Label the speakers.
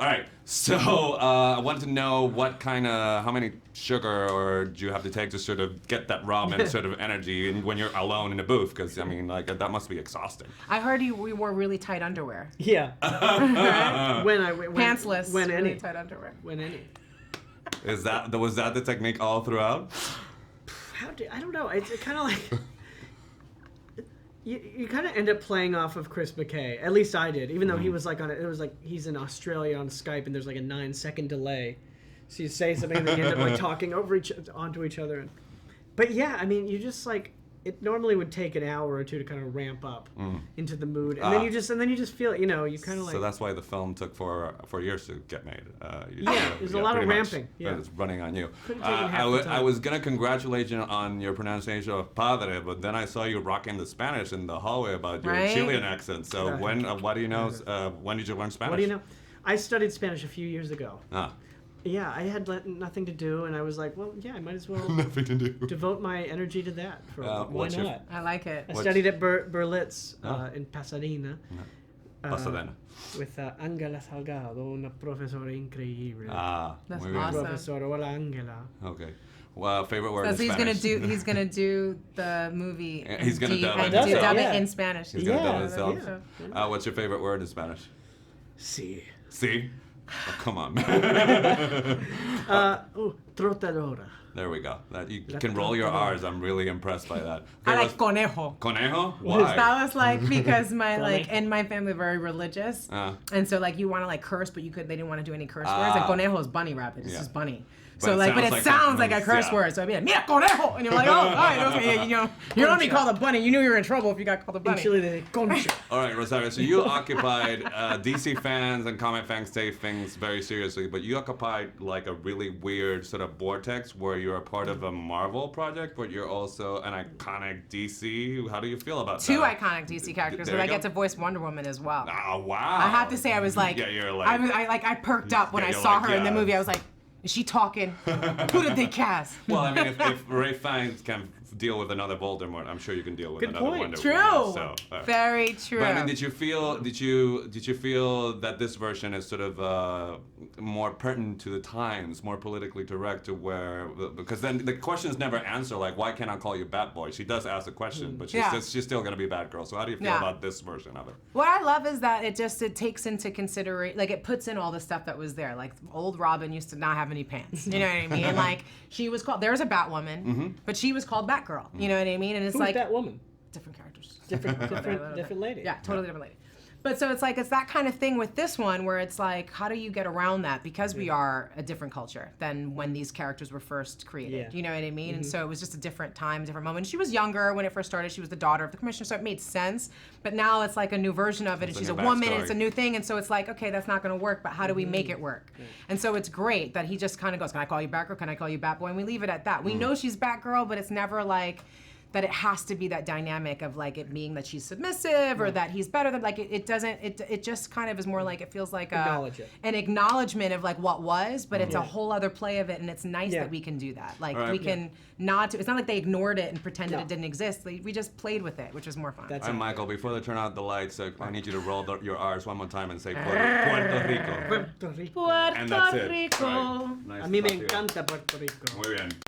Speaker 1: All right. So I wanted to know how many sugar or do you have to take to sort of get that ramen sort of energy when you're alone in a booth? Because I mean, like that must be exhausting.
Speaker 2: I heard we wore really tight underwear.
Speaker 3: Yeah.
Speaker 2: Pantsless.
Speaker 3: When
Speaker 2: really
Speaker 3: any.
Speaker 2: tight underwear.
Speaker 3: When any.
Speaker 1: Was that the technique all throughout?
Speaker 3: I don't know. It's kind of like you kind of end up playing off of Chris McKay. At least I did. Even though he was like it was like he's in Australia on Skype and there's like a 9-second delay. So you say something and then you end up like talking onto each other. But yeah, I mean, you just like it normally would take an hour or two to kind of ramp up into the mood, and then you just feel it. You know, you kind of like.
Speaker 1: So that's why the film took 4 years to get made.
Speaker 3: There's a lot of ramping.
Speaker 1: Yeah, it's running on you.
Speaker 3: Couldn't take it half the time.
Speaker 1: I was gonna congratulate you on your pronunciation of padre, but then I saw you rocking the Spanish in the hallway about your Chilean accent. So what do you know? When did you learn Spanish?
Speaker 3: What do you know? I studied Spanish a few years ago.
Speaker 1: Ah.
Speaker 3: Yeah, I had nothing to do, and I was like, well, yeah, I might as well
Speaker 1: nothing to do.
Speaker 3: Devote my energy to that. Why not?
Speaker 2: I like it.
Speaker 3: I studied at Berlitz in Pasadena.
Speaker 1: Pasadena.
Speaker 3: With Angela Salgado, una profesora increíble.
Speaker 2: That's
Speaker 1: muy bien.
Speaker 2: awesome.
Speaker 3: Profesora, hola Angela.
Speaker 1: Okay. Well, favorite word in
Speaker 2: So
Speaker 1: Spanish.
Speaker 2: he's gonna do the movie.
Speaker 1: He's gonna dub it.
Speaker 2: Dub it in Spanish.
Speaker 1: He's gonna dub it himself.
Speaker 3: Yeah.
Speaker 1: What's your favorite word in Spanish?
Speaker 3: Sí.
Speaker 1: See? Oh, come on.
Speaker 3: Trotadora.
Speaker 1: There we go. You can roll your R's. I'm really impressed by that.
Speaker 2: I like conejo.
Speaker 1: Conejo? Why?
Speaker 2: That was like because and my family very religious, and so like you want to like curse, but they didn't want to do any curse words. And conejo is bunny rabbit. It's just bunny.
Speaker 1: But
Speaker 2: it sounds like a curse word. So I'd be like, mira conejo, and you're like, oh, all right, okay, you don't be called a bunny. You knew you were in trouble if you got called a bunny.
Speaker 3: In Chile, they concha.
Speaker 1: All right, Rosario. So you occupied DC fans and comic fans take things very seriously, but you occupied like a really weird sort of vortex where you're a part of a Marvel project, but you're also an iconic DC. How do you feel about that?
Speaker 2: 2 iconic DC characters, but I get to voice Wonder Woman as well.
Speaker 1: Oh wow!
Speaker 2: I have to say, I was like,
Speaker 1: you're like,
Speaker 2: I perked up when I saw her in the movie. I was like, is she talking? Who did they cast?
Speaker 1: Well, I mean, if Ray Fiennes can deal with another Voldemort, I'm sure you can deal with another Wonder Woman.
Speaker 2: True.
Speaker 1: So,
Speaker 2: very true.
Speaker 1: But I mean, did you feel that this version is sort of more pertinent to the times, more politically direct to because then the questions never answer like, why can't I call you Batboy? She does ask a question, but she's still gonna be Batgirl. So how do you feel about this version of it?
Speaker 2: What I love is that it takes into consideration, like it puts in all the stuff that was there. Like old Robin used to not have any pants. You know what I mean? And like she was called, there's a Batwoman, but she was called Batgirl. You know what I mean? And it's like
Speaker 3: Batwoman?
Speaker 2: Different characters.
Speaker 3: Different lady.
Speaker 2: Yeah, totally different lady. But so it's like, it's that kind of thing with this one where it's like, how do you get around that? Because we are a different culture than when these characters were first created.
Speaker 3: Yeah.
Speaker 2: You know what I mean? And so it was just a different time, different moment. She was younger when it first started. She was the daughter of the commissioner, so it made sense. But now it's like a new version of it, and she's a woman, and it's a new thing. And so it's like, okay, that's not going to work, but how do we make it work? And so it's great that he just kind of goes, can I call you Batgirl? Can I call you Batboy? And we leave it at that. We know she's Batgirl, but it's never like, that it has to be that dynamic of like it being that she's submissive or that he's better than like it just kind of is more like it feels like an acknowledgement of like what was, but it's a whole other play of it, and it's nice that we can do that. Like we can nod to. It's not like they ignored it and pretended it didn't exist. We just played with it, which was more fun.
Speaker 1: All right, Michael. Before they turn out the lights, I need you to roll your R's one more time and say Puerto Rico.
Speaker 3: Puerto Rico.
Speaker 2: Puerto
Speaker 1: And that's it.
Speaker 2: Rico.
Speaker 1: Right. Nice.
Speaker 3: A mí me encanta Puerto Rico.
Speaker 1: Muy bien.